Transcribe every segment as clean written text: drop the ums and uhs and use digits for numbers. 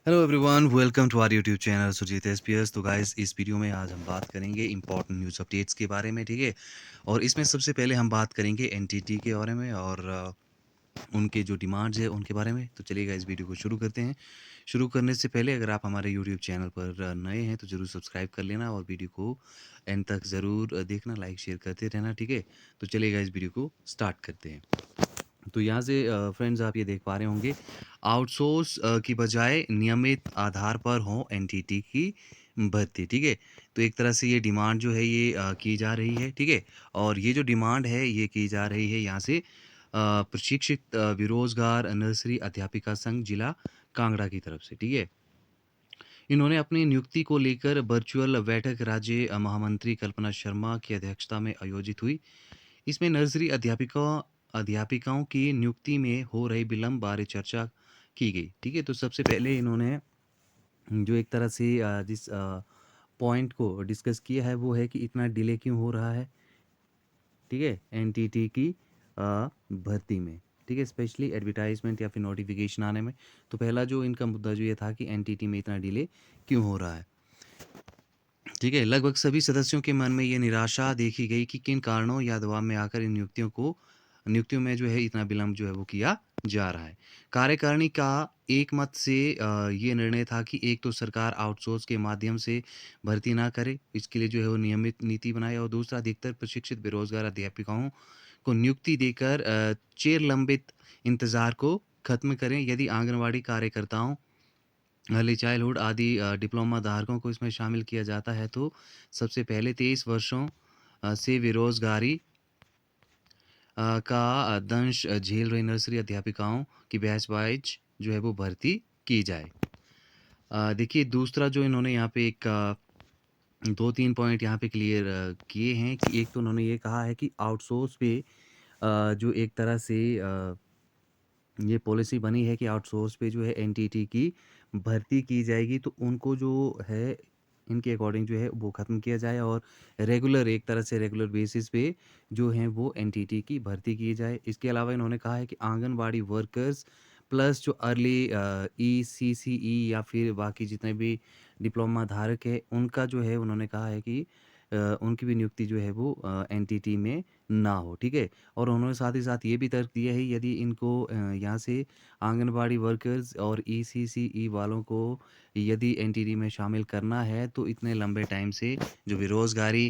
Hello everyone, welcome to our YouTube channel Sujeet SPS. तो guys, इस video में आज हम बात करेंगे इंपॉर्टेंट न्यूज़ अपडेट्स के बारे में, ठीक है। और इसमें सबसे पहले हम बात करेंगे एनटीटी के बारे में और उनके जो डिमांड्स है उनके बारे में। तो चलिएगा, इस वीडियो को शुरू करते हैं। शुरू करने से पहले अगर आप हमारे यूट्यूब चैनल पर नए हैं तो ज़रूर सब्सक्राइब कर लेना और वीडियो को एंड तक ज़रूर देखना, लाइक शेयर करते रहना, ठीक है। तो चलिएगा, इस वीडियो को स्टार्ट करते हैं। तो यहाँ से फ्रेंड्स, आप ये देख पा रहे होंगे, आउटसोर्स की बजाय नियमित आधार पर हो एनटीटी की भर्ती, ठीक है। तो एक तरह से ये डिमांड जो है ये की जा रही है, ठीक है। और ये जो डिमांड है ये की जा रही है यहाँ से प्रशिक्षित बेरोजगार नर्सरी अध्यापिका संघ जिला कांगड़ा की तरफ से, ठीक है। इन्होंने अपनी नियुक्ति को लेकर वर्चुअल बैठक राज्य महामंत्री कल्पना शर्मा की अध्यक्षता में आयोजित हुई। इसमें नर्सरी अध्यापिकाओं की नियुक्ति में हो रहे विलंब बारे चर्चा की गई, ठीक है। तो सबसे पहले इन्होंने जो एक तरह से जिस पॉइंट को डिस्कस किया है वो है कि इतना डिले क्यों हो रहा है, ठीक है, एनटीटी की भर्ती में, ठीक है, स्पेशली एडवर्टाइजमेंट या फिर नोटिफिकेशन आने में। तो पहला जो इनका मुद्दा जो ये था कि एनटीटी में इतना डिले क्यों हो रहा है, ठीक है। लगभग सभी सदस्यों के मन में ये निराशा देखी गई कि किन कारणों या दबाव में आकर इन नियुक्तियों में जो है इतना विलंब जो है वो किया जा रहा है। कार्यकारिणी का एक मत से ये निर्णय था कि एक तो सरकार आउटसोर्स के माध्यम से भर्ती ना करे, इसके लिए जो है वो नियमित नीति बनाए, और दूसरा अधिकतर प्रशिक्षित बेरोजगार अध्यापिकाओं को नियुक्ति देकर चेर लंबित इंतजार को खत्म करें। यदि आंगनवाड़ी कार्यकर्ताओं, अर्ली चाइल्डहुड आदि डिप्लोमा धारकों को इसमें शामिल किया जाता है तो सबसे पहले 23 वर्षों से बेरोजगारी का दंश झेल रही नर्सरी अध्यापिकाओं की बैच वाइज जो है वो भर्ती की जाए। देखिए, दूसरा जो इन्होंने यहाँ पे एक 2-3 पॉइंट यहाँ पे क्लियर किए हैं कि एक तो उन्होंने ये कहा है कि आउटसोर्स पे जो एक तरह से ये पॉलिसी बनी है कि आउटसोर्स पे जो है एनटीटी की भर्ती की जाएगी, तो उनको जो है इनके अकॉर्डिंग जो है वो ख़त्म किया जाए और रेगुलर, एक तरह से रेगुलर बेसिस पे जो हैं वो एनटीटी की भर्ती की जाए। इसके अलावा इन्होंने कहा है कि आंगनवाड़ी वर्कर्स प्लस जो अर्ली ईसीसीई या फिर बाकी जितने भी डिप्लोमा धारक है उनका जो है उन्होंने कहा है कि उनकी भी नियुक्ति जो है वो एनटीटी में ना हो, ठीक है। और उन्होंने साथ ही साथ ये भी तर्क दिया है, यदि इनको यहाँ से आंगनबाड़ी वर्कर्स और ईसीसीई वालों को यदि एनटीटी में शामिल करना है तो इतने लंबे टाइम से जो बेरोज़गारी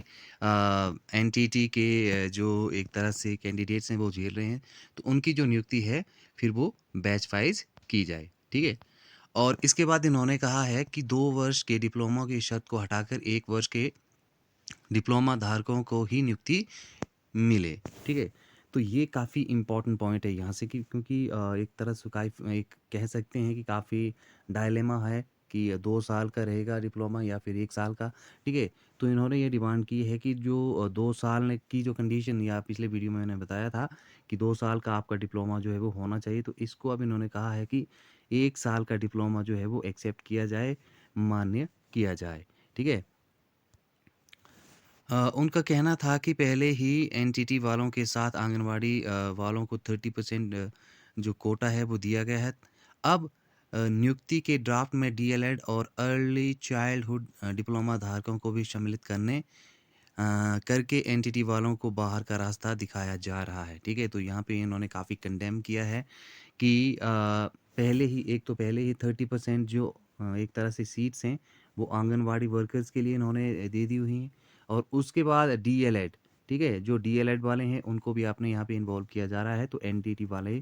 एनटीटी के जो एक तरह से कैंडिडेट्स हैं वो झेल रहे हैं, तो उनकी जो नियुक्ति है फिर वो बैच वाइज की जाए, ठीक है। और इसके बाद इन्होंने कहा है कि 2 वर्ष के डिप्लोमा की शर्त को हटाकर 1 वर्ष के डिप्लोमा धारकों को ही नियुक्ति मिले, ठीक है। तो ये काफ़ी इम्पोर्टेंट पॉइंट है यहाँ से कि क्योंकि एक तरह से एक कह सकते हैं कि काफ़ी डायलेमा है कि 2 साल का रहेगा डिप्लोमा या फिर 1 साल का, ठीक है। तो इन्होंने ये डिमांड की है कि जो 2 साल की जो कंडीशन या पिछले वीडियो में मैंने बताया था कि 2 साल का आपका डिप्लोमा जो है वो होना चाहिए, तो इसको अब इन्होंने कहा है कि 1 साल का डिप्लोमा जो है वो एक्सेप्ट किया जाए, मान्य किया जाए, ठीक है। उनका कहना था कि पहले ही एनटीटी वालों के साथ आंगनवाड़ी वालों को 30% जो कोटा है वो दिया गया है। अब नियुक्ति के ड्राफ्ट में डीएलएड और अर्ली चाइल्डहुड डिप्लोमा धारकों को भी सम्मिलित करके एनटीटी वालों को बाहर का रास्ता दिखाया जा रहा है, ठीक है। तो यहाँ पे इन्होंने काफ़ी कंडेम किया है कि पहले ही 30% जो एक तरह से सीट्स हैं वो आंगनवाड़ी वर्कर्स के लिए इन्होंने दे दी हुई हैं, और उसके बाद डीएलएड, ठीक है, जो डीएलएड वाले हैं उनको भी आपने यहाँ पे इन्वॉल्व किया जा रहा है, तो एनटीटी वाले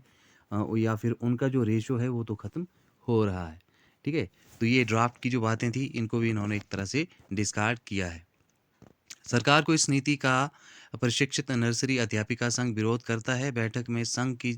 या फिर उनका जो रेशो है वो तो ख़त्म हो रहा है, ठीक है। तो ये ड्राफ्ट की जो बातें थी इनको भी इन्होंने एक तरह से डिस्कार्ड किया है। सरकार को इस नीति का प्रशिक्षित नर्सरी अध्यापिका संघ विरोध करता है। बैठक में संघ की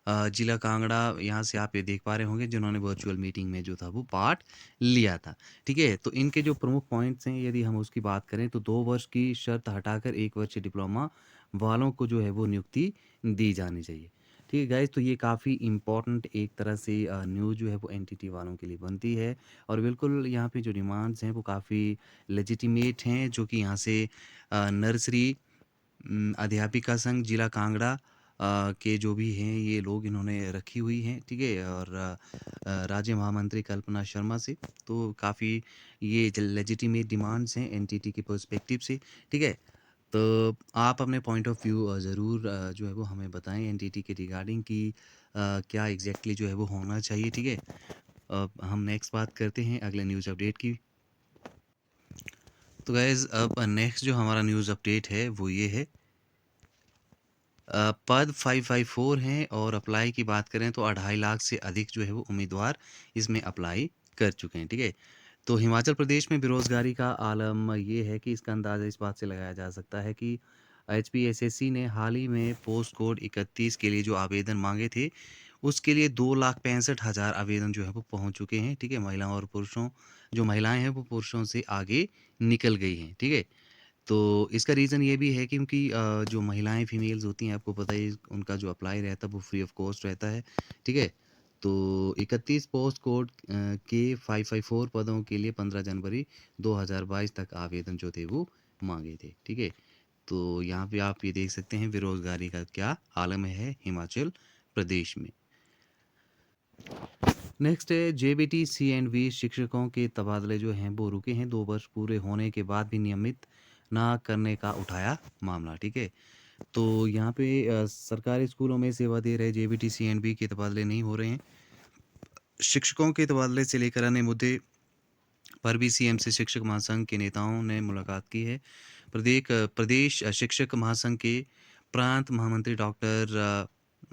जिला कांगड़ा, यहाँ से आप ये देख पा रहे होंगे, जिन्होंने वर्चुअल मीटिंग में जो था वो पार्ट लिया था, ठीक है। तो इनके जो प्रमुख पॉइंट्स हैं यदि हम उसकी बात करें तो 2 वर्ष की शर्त हटाकर 1 वर्ष डिप्लोमा वालों को जो है वो नियुक्ति दी जानी चाहिए, ठीक है गाइज। तो ये काफ़ी इंपॉर्टेंट एक तरह से न्यूज़ जो है वो एनटीटी वालों के लिए बनती है, और बिल्कुल यहाँ पे जो डिमांड्स हैं वो काफ़ी लेजिटिमेट हैं, जो कि यहाँ से नर्सरी अध्यापिका संघ जिला कांगड़ा के जो भी हैं ये लोग इन्होंने रखी हुई हैं, ठीक है? और राज्य महामंत्री कल्पना शर्मा से, तो काफ़ी ये ज लेजिटिमेट डिमांड्स हैं एनटीटी के पर्सपेक्टिव से, ठीक है? तो आप अपने पॉइंट ऑफ व्यू ज़रूर जो है वो हमें बताएँ एनटीटी के रिगार्डिंग कि क्या एग्ज़ैक्टली जो है वो होना चाहिए, ठीक है? अब हम नेक्स्ट बात करते हैं अगले न्यूज़ अपडेट की। तो गाइज़ अब नेक्स्ट जो हमारा न्यूज़ अपडेट है वो ये है, पद 554 हैं और अप्लाई की बात करें तो 2.5 लाख से अधिक जो है वो उम्मीदवार इसमें अप्लाई कर चुके हैं, ठीक है? तो हिमाचल प्रदेश में बेरोज़गारी का आलम ये है कि इसका अंदाज़ा इस बात से लगाया जा सकता है कि एचपीएसएससी ने हाल ही में पोस्ट कोड 31 के लिए जो आवेदन मांगे थे, उसके लिए 2,65,000 आवेदन जो है वो पहुंच चुके हैं, ठीक है? महिलाओं और पुरुषों, जो महिलाएं हैं वो पुरुषों से आगे निकल गई हैं, ठीक है? तो इसका रीज़न ये भी है क्योंकि जो महिलाएं फीमेल्स होती हैं, आपको पता ही है, उनका जो अप्लाई रहता है वो फ्री ऑफ कॉस्ट रहता है, ठीक है? तो 31 पोस्ट कोड के 554 पदों के लिए 15 जनवरी 2022 तक आवेदन जो थे वो मांगे थे, ठीक है? तो यहाँ पे आप ये देख सकते हैं बेरोज़गारी का क्या आलम है हिमाचल प्रदेश में। नेक्स्ट है जेबीटी सी&वी शिक्षकों के तबादले जो हैं वो रुके हैं, 2 वर्ष पूरे होने के बाद भी नियमित ना करने का उठाया मामला, ठीक है? तो यहाँ पे सरकारी स्कूलों में सेवा दे रहे जेबीटी सी&वी के तबादले नहीं हो रहे हैं। शिक्षकों के तबादले से लेकर अन्य मुद्दे पर भी सीएम से शिक्षक महासंघ के नेताओं ने मुलाकात की है। प्रदेश शिक्षक महासंघ के प्रांत महामंत्री डॉक्टर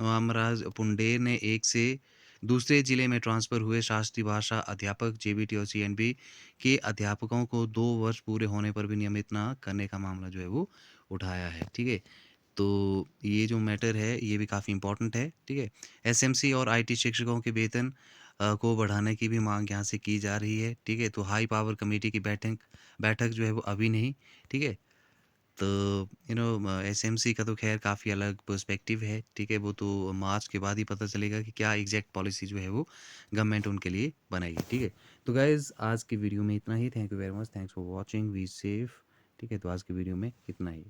रामराज पुंडेर ने एक से दूसरे जिले में ट्रांसफ़र हुए शास्त्रीय भाषा अध्यापक जेबीटी और सीएनबी के अध्यापकों को 2 वर्ष पूरे होने पर भी नियमित ना करने का मामला जो है वो उठाया है, ठीक है? तो ये जो मैटर है ये भी काफ़ी इम्पोर्टेंट है, ठीक है? एसएमसी और आईटी शिक्षकों के वेतन को बढ़ाने की भी मांग यहाँ से की जा रही है, ठीक है? तो हाई पावर कमेटी की बैठक बैठक जो है वो अभी नहीं, ठीक है? तो एसएमसी का तो ख़ैर काफ़ी अलग पर्सपेक्टिव है, ठीक है? वो तो मार्च के बाद ही पता चलेगा कि क्या एग्ज़ैक्ट पॉलिसी जो है वो गवर्नमेंट उनके लिए बनाएगी, ठीक है? तो गाइज़ आज की वीडियो में इतना ही। Thank you very much, thanks for watching, be safe, ठीक है? तो आज की वीडियो में इतना ही।